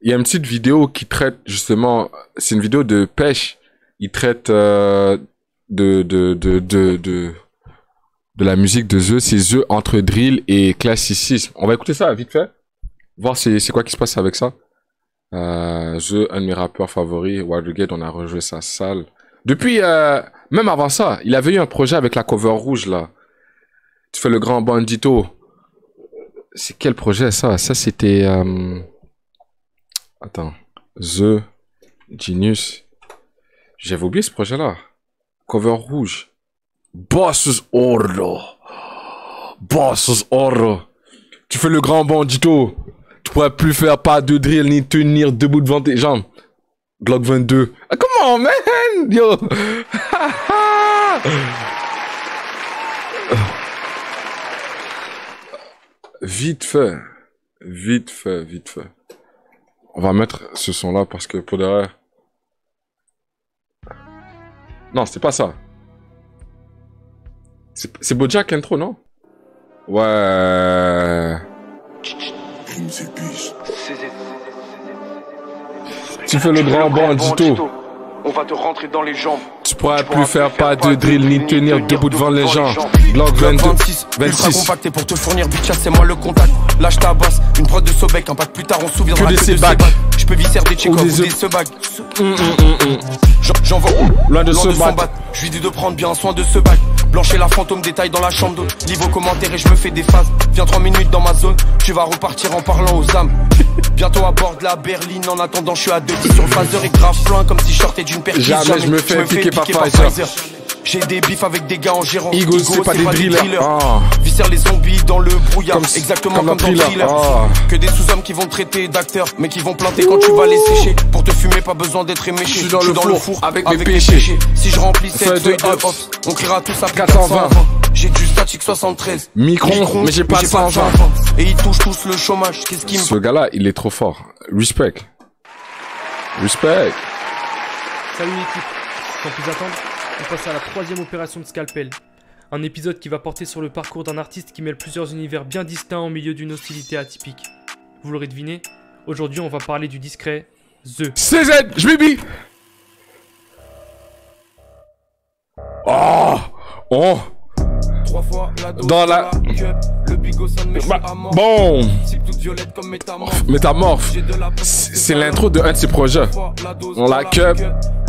il y a une petite vidéo qui traite justement, c'est une vidéo de pêche. Il traite de la musique de The, c'est The entre drill et classicisme. On va écouter ça vite fait, voir c'est quoi qui se passe avec ça. The, un de mes rappeurs favoris, Watergate, on a rejoué sa salle. Depuis, même avant ça, il avait eu un projet avec la cover rouge là. Tu fais le grand bandito. C'est quel projet ça? Ça c'était... Attends. The Genius. J'avais oublié ce projet-là. Cover rouge. Bosses Oro. Bosses Oro. Tu fais le grand bandito. Tu pourrais plus faire pas de drill ni tenir debout devant tes jambes. Glock 22. Ah, come on, man! Yo! Vite fait. Vite fait, vite fait. On va mettre ce son-là parce que pour derrière... Non, c'était pas ça. C'est Bojack intro, non? Ouais. Tu fais le grand bandito. On va te rentrer dans les jambes. Tu pourras plus faire pas de drill ni tenir debout devant les gens. Glock 22, 26. Ultra compacté pour te fournir bitch, c'est moi le contact. Lâche ta basse, une prod de Sobek, un pack plus tard on se souviendra que de ces bagues. Je peux visser des Tchekhov ou des Sebag. J'en vois loin de se battre. Je lui dis de prendre bien soin de ce bac. Blancher la fantôme, détail dans la chambre d'eau. Livre aux commentaires et je me fais des phases. Viens 3 minutes dans ma zone, tu vas repartir en parlant aux âmes. Bientôt à bord de la berline, en attendant je suis à 2-10 sur le phaser et grave plein comme si je sortais d'une perquise. Jamais je me fais piquer par Pfizer. J'ai des bifs avec des gars en gérant. Eagle, c'est pas des drillers. Viscère les zombies dans le brouillard. Exactement comme dans Thriller. Thriller. Que des sous-hommes qui vont te traiter d'acteurs, mais qui vont planter quand tu vas les sécher. Pour te fumer, pas besoin d'être éméché. Je suis dans le four avec mes péchés. Si je remplis cette feuille de ops, on criera tous à 420. J'ai du statique 73. Micron, mais j'ai pas 120. Et ils touchent tous le chômage. Qu'est-ce qui me... Ce gars-là, il est trop fort. Respect. Respect. Salut l'équipe. Sans plus attendre, on passe à la 3e opération de Scalpel. Un épisode qui va porter sur le parcours d'un artiste qui mêle plusieurs univers bien distincts au milieu d'une hostilité atypique. Vous l'aurez deviné, aujourd'hui on va parler du discret The. CZ, je m'ébille. Oh. Oh. 3 fois la dose dans la... Le bigot sonne mais bon. Toute violette comme Métamorphe. C'est l'intro de un de ses projets. On la cup.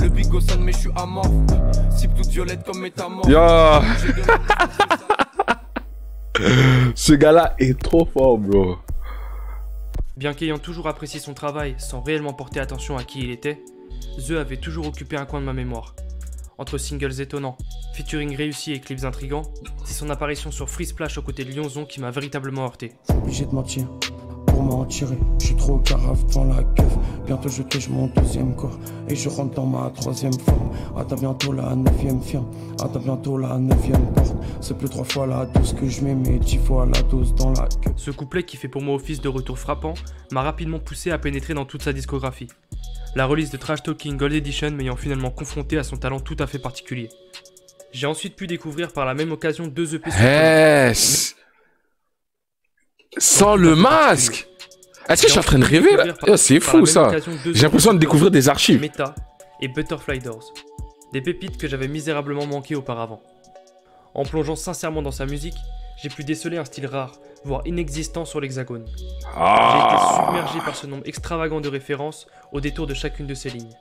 Le bigot sonne mais je suis amorphe. Toute violette comme métamorphe. Yo. Ce gars-là est trop fort, bro. Bien qu'ayant toujours apprécié son travail sans réellement porter attention à qui il était, The avait toujours occupé un coin de ma mémoire. Entre singles étonnants, featuring réussis et clips intrigants, c'est son apparition sur Free Splash aux côtés de Lyonzon qui m'a véritablement heurté. Obligé de mentir pour m'en tirer. Je suis trop carafe dans la queue. Bientôt je tèche mon 2e corps et je rentre dans ma 3e forme. Attends bientôt la 9e firme. Attends bientôt la 9e porte. C'est plus 3 fois la dose que je mets, mais 10 fois la dose dans la queue. Ce couplet qui fait pour moi office de retour frappant m'a rapidement poussé à pénétrer dans toute sa discographie. La release de Trash Talking Gold Edition m'ayant finalement confronté à son talent tout à fait particulier. J'ai ensuite pu découvrir par la même occasion 2 EP sur sans le masque. Est-ce que je suis en train de rêver là? C'est fou ça. J'ai l'impression de découvrir des archives. Meta et Butterfly Doors. Des pépites que j'avais misérablement manquées auparavant. En plongeant sincèrement dans sa musique, j'ai pu déceler un style rare, voire inexistant sur l'hexagone. J'ai été submergé par ce nombre extravagant de références au détour de chacune de ces lignes.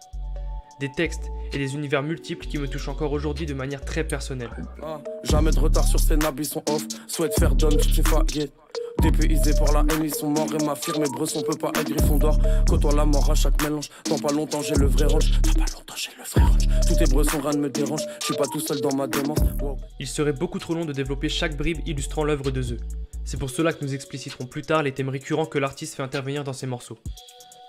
Des textes et des univers multiples qui me touchent encore aujourd'hui de manière très personnelle. Jamais de retard sur scène, ils sont off. Souhaite faire John, tu faguette. Dépaysés par la haine, ils sont morts et ma firme, mes bresson peut pas être Gryffondor. Côtoie la mort à chaque mélange. Dans pas longtemps, j'ai le vrai range. Dans pas longtemps, j'ai le vrai range. Tous tes bressons, rien ne me dérange. Je suis pas tout seul dans ma démence. Wow. Il serait beaucoup trop long de développer chaque bribe illustrant l'œuvre de The. C'est pour cela que nous expliciterons plus tard les thèmes récurrents que l'artiste fait intervenir dans ses morceaux.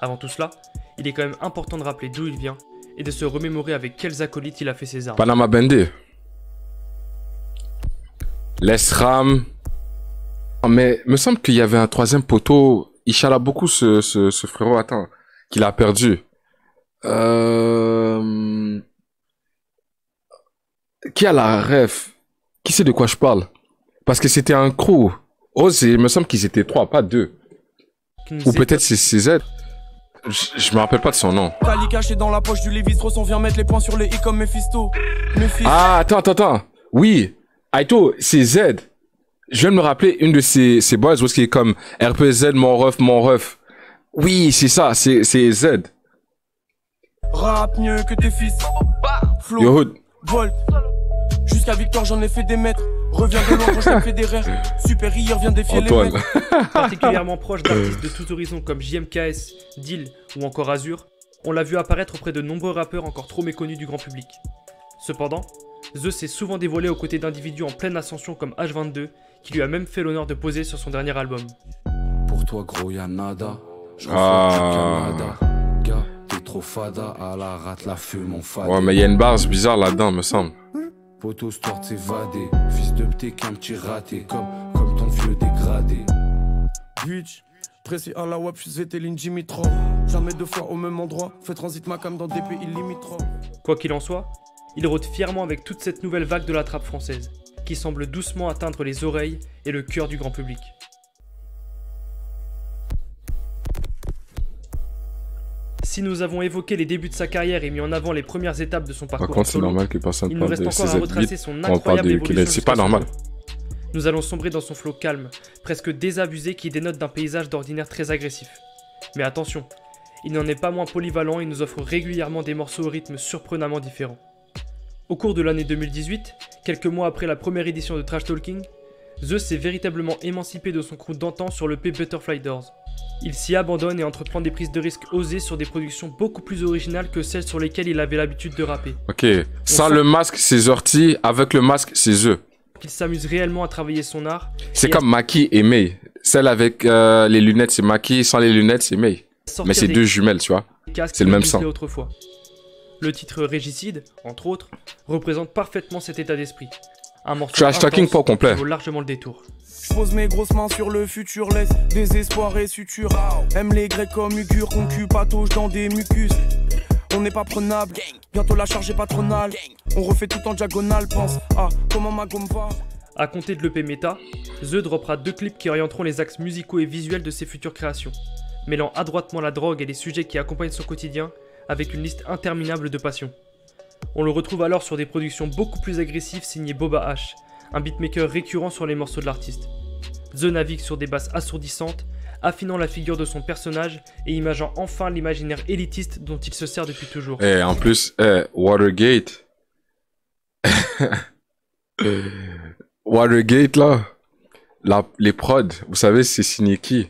Avant tout cela, il est quand même important de rappeler d'où il vient et de se remémorer avec quels acolytes il a fait ses armes. Panama Bandé. Les Ram. Mais me semble qu'il y avait un 3e poteau. Il chala beaucoup ce frérot. Attends. Qu'il a perdu. Qui a la ref? Qui sait de quoi je parle? Parce que c'était un crew. Oh, il me semble qu'ils étaient 3, pas 2. Ou peut-être c'est CZ. Je me rappelle pas de son nom. Kali caché dans la poche du Lévis, on vient mettre les points sur les i comme Mephisto. Ah, attends. Oui. Aito, c'est Z. Je viens de me rappeler une de ses boys où est comme RPZ, mon ref. Oui, c'est ça, c'est Z. Rap mieux que tes fils. Flow, Yo Hood. Volt. Jusqu'à Victor, j'en ai fait des mètres. Reviens de loin, j'en fais des rêves. Supérieur vient défier Antoine. les mecs. Particulièrement proche d'artistes de tous horizons comme JMKS, Deal ou encore Azur, on l'a vu apparaître auprès de nombreux rappeurs encore trop méconnus du grand public. Cependant, The s'est souvent dévoilé aux côtés d'individus en pleine ascension comme H22, qui lui a même fait l'honneur de poser sur son dernier album. Pour toi gros y'a nada, je reçois du Canada. Gars, t'es trop fada, à la rate la fume on fade. Ouais, mais il y a une barre bizarre là-dedans, me semble. Poto histoire de s'évader, fils de p'té qu'un petit raté, comme ton vieux dégradé. Bitch, précis à la web, je suis Zetelin Jimitrov. Jamais deux fois au même endroit, fais transit ma cam dans des pays limitrophes. Quoi qu'il en soit, il rôde fièrement avec toute cette nouvelle vague de la trappe française, qui semble doucement atteindre les oreilles et le cœur du grand public. Si nous avons évoqué les débuts de sa carrière et mis en avant les premières étapes de son Par parcours contre, c'est solo, normal que personne il nous parle reste de encore à CZ retracer Beat. son On parle incroyable de évolution. Killer. C'est pas jusqu'à ce normal. jour. Nous allons sombrer dans son flow calme, presque désabusé qui dénote d'un paysage d'ordinaire très agressif. Mais attention, il n'en est pas moins polyvalent et nous offre régulièrement des morceaux au rythme surprenamment différents. Au cours de l'année 2018, quelques mois après la première édition de Trash Talking, The s'est véritablement émancipé de son crew d'antan sur le P Butterfly Doors. Il s'y abandonne et entreprend des prises de risques osées sur des productions beaucoup plus originales que celles sur lesquelles il avait l'habitude de rapper. Ok, sans le masque, c'est Zorti, avec le masque, c'est The. Qu'il s'amuse réellement à travailler son art. C'est comme Maki et Mei. Celle avec les lunettes, c'est Maki, sans les lunettes, c'est Mei. Mais c'est deux jumelles, tu vois. C'est le même sang. Autrefois. Le titre Régicide, entre autres, représente parfaitement cet état d'esprit. Un morceau Trash Talking pas au complet. qui vaut largement le détour. Pose mes grosses mains sur le futur, laisse désespoir et suture. Aime les grecs comme Ugure, concu, patauge dans des mucus. On n'est pas prenable, bientôt la charge est patronale. On refait tout en diagonale, pense à comment ma gomme va. À compter de l'EP Meta, The droppera 2 clips qui orienteront les axes musicaux et visuels de ses futures créations, mêlant adroitement la drogue et les sujets qui accompagnent son quotidien avec une liste interminable de passions. On le retrouve alors sur des productions beaucoup plus agressives signées Boba H, un beatmaker récurrent sur les morceaux de l'artiste. The navigue sur des basses assourdissantes, affinant la figure de son personnage et imageant enfin l'imaginaire élitiste dont il se sert depuis toujours. Et en plus, Watergate. Watergate, là. Les prods, vous savez, c'est signé qui?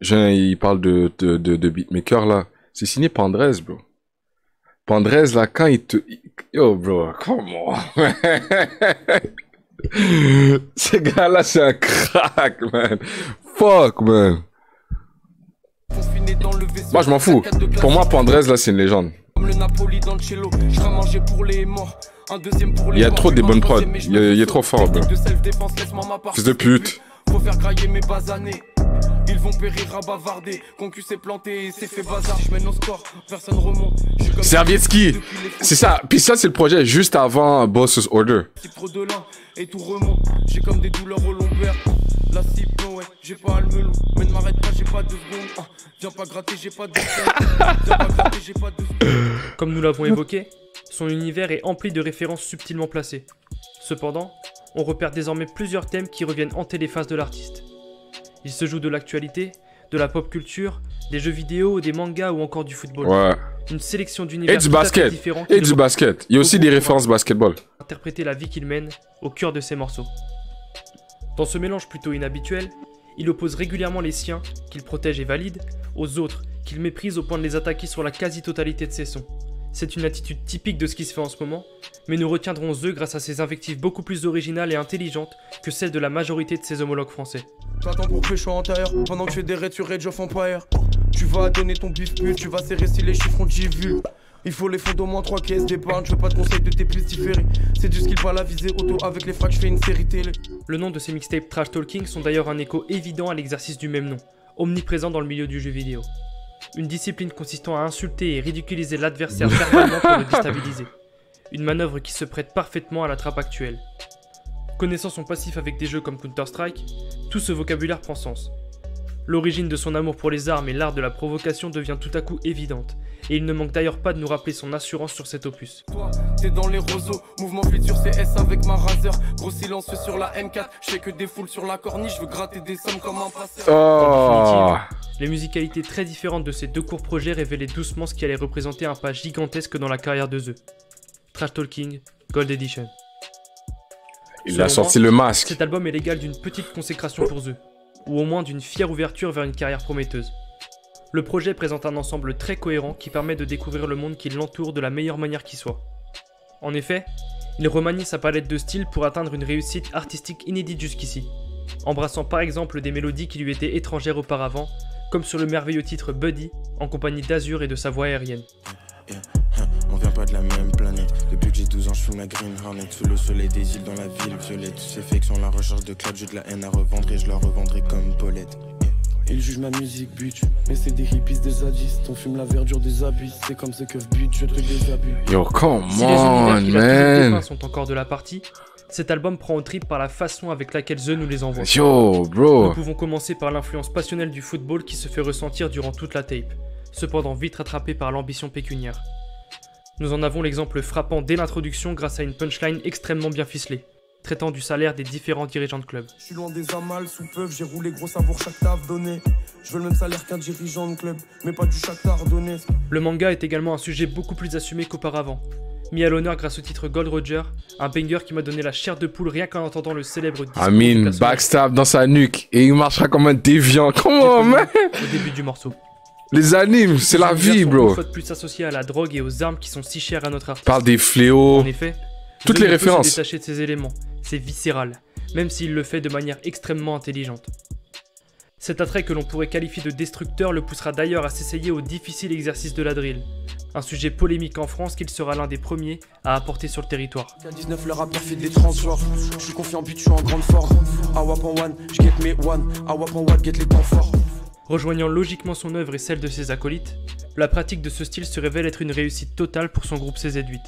Il parle de beatmaker, là. C'est signé Pandrez, bro. Pandrez, là, quand il te... Yo, bro, come on. Ce gars-là, c'est un crack, man. Fuck, man. Moi, je m'en fous. Pour moi, Pandrez, là, c'est une légende. Il y a trop des bonnes prods. Il est trop fort, bro. Fils de pute. Faut faire grailler mes basanés. Ils vont périr à bavarder. Concu s'est planté et s'est fait bazar. Je mène au score, personne remonte. Servietski, c'est ça. Puis ça, c'est le projet juste avant Boss's Order. Trop de lin et tout remonte. J'ai comme des douleurs au lombaire. La cible, ouais, j'ai pas à le melon. Mais ne m'arrête pas, j'ai pas de secondes. Viens pas gratter, j'ai pas de secondes. Viens pas gratter, j'ai pas de secondes. Comme nous l'avons évoqué, son univers est empli de références subtilement placées. Cependant, on repère désormais plusieurs thèmes qui reviennent hanter les faces de l'artiste. Il se joue de l'actualité, de la pop culture, des jeux vidéo, des mangas ou encore du football. Ouais. Une sélection d'univers Et du basket. Et du basket. Il y a aussi des références basketball. Interpréter la vie qu'il mène au cœur de ses morceaux. Dans ce mélange plutôt inhabituel, il oppose régulièrement les siens, qu'il protège et valide, aux autres, qu'il méprise au point de les attaquer sur la quasi-totalité de ses sons. C'est une attitude typique de ce qui se fait en ce moment, mais nous retiendrons The grâce à ses invectives beaucoup plus originales et intelligentes que celles de la majorité de ses homologues français. J'attends pour pécho en tailleur, pendant que tu fais des raids sur Age of Empire. Tu vas donner ton bif pute, tu vas serrer si les chiffres ont vu. Il faut les fonds d'au moins 3 caisses d'épargne, je veux pas de conseils de tes pestiférés. C'est du skill pas la visée auto, avec les frags je fais une série télé. Le nom de ses mixtapes Trash Talking sont d'ailleurs un écho évident à l'exercice du même nom, omniprésent dans le milieu du jeu vidéo. Une discipline consistant à insulter et ridiculiser l'adversaire verbalement pour le déstabiliser. Une manœuvre qui se prête parfaitement à la trappe actuelle. Connaissant son passif avec des jeux comme Counter-Strike, tout ce vocabulaire prend sens. L'origine de son amour pour les armes et l'art de la provocation devient tout à coup évidente, et il ne manque d'ailleurs pas de nous rappeler son assurance sur cet opus. Toi, t'es dans les roseaux, mouvement fluide sur CS avec ma raser. Gros silencieux sur la M4, je fais que des foules sur la corniche, je veux gratter des sommes comme un passeur. Oh. Les musicalités très différentes de ces deux courts projets révélaient doucement ce qui allait représenter un pas gigantesque dans la carrière de The. Trash Talking, Gold Edition. Il a Selon sorti moi, le masque. Cet album est l'égal d'une petite consécration pour The, ou au moins d'une fière ouverture vers une carrière prometteuse. Le projet présente un ensemble très cohérent qui permet de découvrir le monde qui l'entoure de la meilleure manière qui soit. En effet, il remanie sa palette de styles pour atteindre une réussite artistique inédite jusqu'ici, embrassant par exemple des mélodies qui lui étaient étrangères auparavant, comme sur le merveilleux titre Buddy, en compagnie d'Azur et de sa voix aérienne. On vient pas de la même planète. Depuis que j'ai 12 ans, je fume la Green Hornet. Sous le soleil des îles dans la ville violette. Tous ces fakes sont la recherche de club. J'ai de la haine à revendre et je la revendrai comme Paulette. Ils jugent ma musique, bitch. Mais c'est des hippies, des zadistes. On fume la verdure des abysses. C'est comme ces keufs, bitch. Je te désabuse. Yo, come Si les on, univers qu'il a toujours dépeints man. sont encore de la partie, cet album prend au trip par la façon avec laquelle The nous les envoie. Yo, Nous bro. pouvons commencer par l'influence passionnelle du football qui se fait ressentir durant toute la tape, cependant vite rattrapée par l'ambition pécuniaire. Nous en avons l'exemple frappant dès l'introduction grâce à une punchline extrêmement bien ficelée, traitant du salaire des différents dirigeants de club. Je suis loin des amals, sous peuvent, j'ai roulé gros savour chaque taf donné. Je veux le même salaire qu'un dirigeant de club, mais pas du chactard donné. Le manga est également un sujet beaucoup plus assumé qu'auparavant, mis à l'honneur grâce au titre Gold Roger, un banger qui m'a donné la chair de poule rien qu'en entendant le célèbre discours du Amine, personnage backstab dans sa nuque. Et il marchera comme un déviant. Comment, man? au début du morceau. Les animes, c'est la Ces univers vie, sont bro. une fois de plus associés à la drogue et aux armes qui sont si chères à notre artiste. Parle des fléaux. En effet, Toutes The les ne peut références. se détacher de ces éléments, c'est viscéral, même s'il le fait de manière extrêmement intelligente. Cet attrait que l'on pourrait qualifier de destructeur le poussera d'ailleurs à s'essayer au difficile exercice de la drill, un sujet polémique en France qu'il sera l'un des premiers à apporter sur le territoire. K19, le rappeur fait des transgenres. Je suis confiant, but, je suis en grande forme. Awap en one, je get mes one. Awap en one, get les temps forts. Rejoignant logiquement son œuvre et celle de ses acolytes, la pratique de ce style se révèle être une réussite totale pour son groupe CZ8.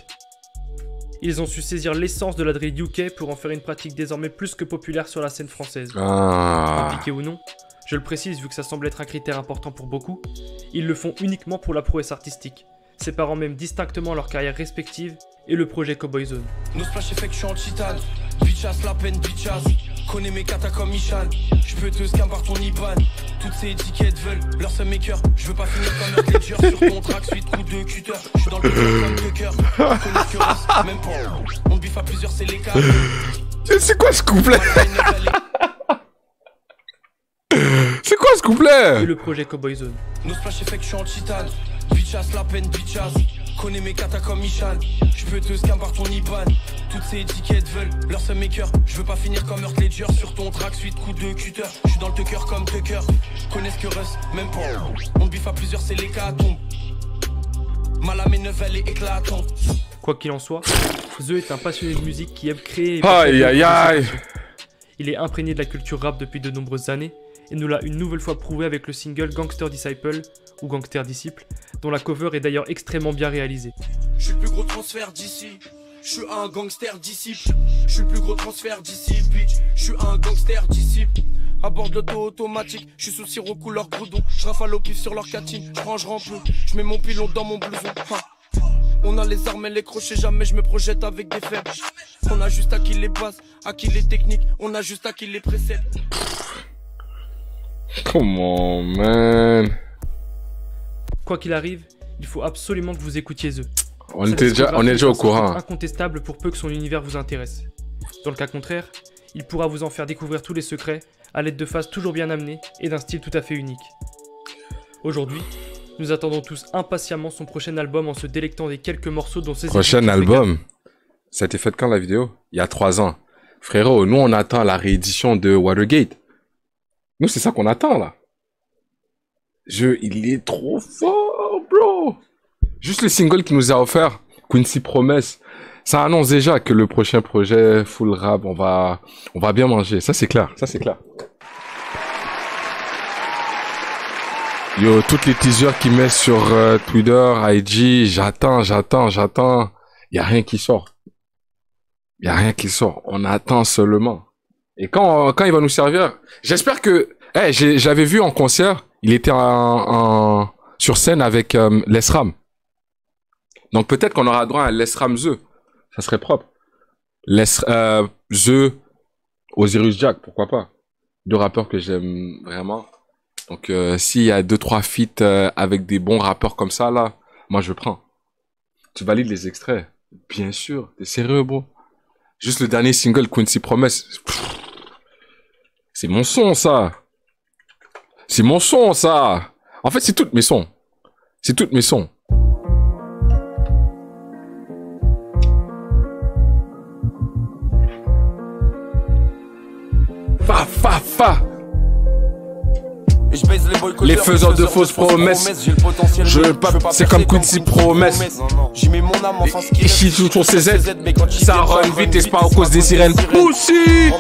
Ils ont su saisir l'essence de la drill UK pour en faire une pratique désormais plus que populaire sur la scène française. Ah. Impliqués ou non, je le précise vu que ça semble être un critère important pour beaucoup, ils le font uniquement pour la prouesse artistique, séparant même distinctement leurs carrières respectives et le projet Cowboy Zone. No splash effect, je suis en titane. Bitchass, la peine, bitchass. Connais mes katas comme Michan. Je peux te scam par ton IBAN. Toutes ces étiquettes veulent leur seum maker. Je veux pas finir comme Earth Ledger. Sur ton track, suite coup de cutter. Je suis dans le cœur comme de cœur. Connais que Ross, même pas. On biffe à plusieurs, c'est les cas. C'est quoi ce couplet? C'est quoi ce couplet? Et le projet Cowboy Zone. No splash effect, je suis en titane. Bitchass, la peine, bitchass. Connais mes katas comme Michan. Je peux te scam par ton IBAN. Toutes ces étiquettes veulent leur seum maker. Je veux pas finir comme Earth Ledger. Sur ton track, suite coup de cutter. Je suis dans le tucker comme Tucker. Connais ce que Russ, même pas. On biffe à plusieurs, c'est les catons. Malamé neuve, elle est éclatante. Quoi qu'il en soit, The est un passionné de musique qui aime créer et Aïe, aïe, aïe. Il est imprégné de la culture rap depuis de nombreuses années et nous l'a une nouvelle fois prouvé avec le single Gangster Disciple ou Gangster Disciple, dont la cover est d'ailleurs extrêmement bien réalisée. Je suis le plus gros transfert d'ici. Je suis un gangster disciple. Je suis le plus gros transfert d'ici, bitch. Je suis un gangster disciple. À bord de l'auto automatique, je suis sous sirop couleur groudon. Je rafale au pif sur leur catine, je range peu. Je mets mon pilon dans mon blouson. On a les armes et les crochets, jamais je me projette avec des faibles. On a juste acquis les bases, acquis les techniques, on a juste acquis les préceptes. Comment, man? Quoi qu'il arrive, il faut absolument que vous écoutiez The. On Sa est déjà discographie au est courant. incontestable pour peu que son univers vous intéresse. Dans le cas contraire, il pourra vous en faire découvrir tous les secrets à l'aide de phases toujours bien amenées et d'un style tout à fait unique. Aujourd'hui, nous attendons tous impatiemment son prochain album en se délectant des quelques morceaux dont ses Prochain album. Ça a été fait quand la vidéo? Il y a 3 ans. Frérot, nous on attend la réédition de Watergate. Nous c'est ça qu'on attend là. Il est trop fort, bro. Juste le single qu'il nous a offert, Quincy Promise, ça annonce déjà que le prochain projet full rap, on va bien manger. Ça c'est clair, ça c'est clair. Yo, toutes les teasers qu'il met sur Twitter, IG, j'attends. Y a rien qui sort. On attend seulement. Et quand il va nous servir, j'espère que Eh, j'avais vu en concert, il était sur scène avec Lesram. Donc peut-être qu'on aura droit à un Lesram The. Ça serait propre. The, Osiris Jack, pourquoi pas. Deux rappeurs que j'aime vraiment. Donc s'il y a 2-3 feats avec des bons rappeurs comme ça, là, moi je prends. Tu valides les extraits? Bien sûr. T'es sérieux, bro? Juste le dernier single, Quincy Promise. C'est mon son, ça. C'est mon son, ça. En fait, c'est toutes mes sons. C'est toutes mes sons. Fa. Et je baise les faiseurs de fausses promesses. C'est comme Quincy Promesse. J'y mets mon âme, enfin ce qui Ici, tout ton CZ. Ça run vite et c'est pas à cause des sirènes. Pussy!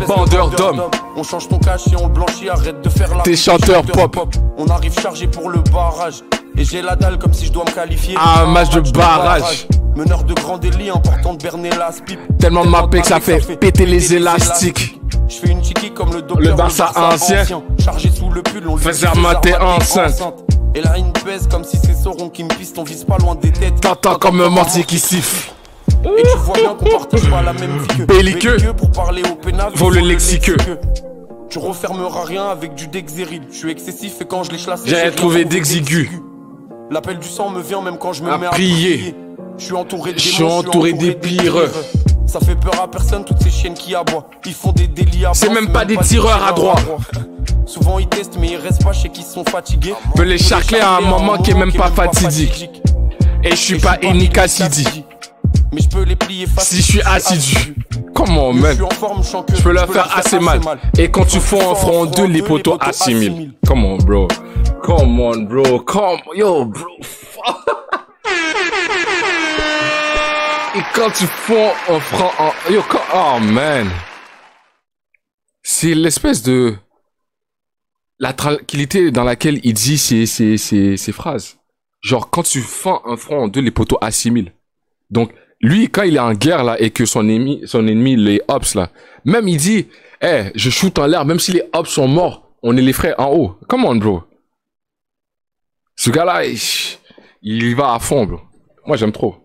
Bandeur d'hommes. On change ton cash et on le blanchit, arrête de faire la. T'es chanteur pop. On arrive chargé pour le barrage. Et j'ai la dalle comme si je dois me qualifier. Un match de barrage. Meneur de grand délit, important de berner la pipe. Tellement de mappé que ça fait péter les élastiques. Je fais une chiki comme le docteur. Le Barça ancien. Chargé sous le pull, on le faisait mater enceinte. Et là, il me pèse comme si c'est Sauron qui me piste. On vise pas loin des têtes. T'entends comme un mortier qui siffle. Et tu vois bien qu'on partage pas la même vie que belliqueux. Pour parler au pénal. Vaut le lexiqueux. Tu refermeras rien avec du Dexéril. Je suis excessif et quand je l'ai chlassé, j'ai trouvé d'exigu. L'appel du sang me vient même quand je me mets à prier. Je suis entouré des pires. Ça fait peur à personne, toutes ces chiennes qui aboient. Ils font des délits à c'est même pas des tireurs à droit. Souvent ils testent mais ils restent pas, je sais qu'ils sont fatigués. Peut les charcler à un moment qui est même pas fatidique. Et je suis pas Enik Assidi. Mais je peux les plier si je suis assidu. Comment man? Je peux leur faire assez mal. Et quand tu fous en front deux, les poteaux assimilent. Come on bro. Come on bro. Yo bro. Et quand tu fonds en franc en... Yo, oh man. C'est l'espèce de... La tranquillité dans laquelle il dit ces phrases. Genre, quand tu fends un front en deux, les poteaux assimilent. Donc, lui, quand il est en guerre, là, et que son ennemi, les Ops, là, même il dit, hey, je shoot en l'air, même si les Ops sont morts, on est les frères en haut. Come on, bro. Ce gars-là, il va à fond, bro. Moi, j'aime trop.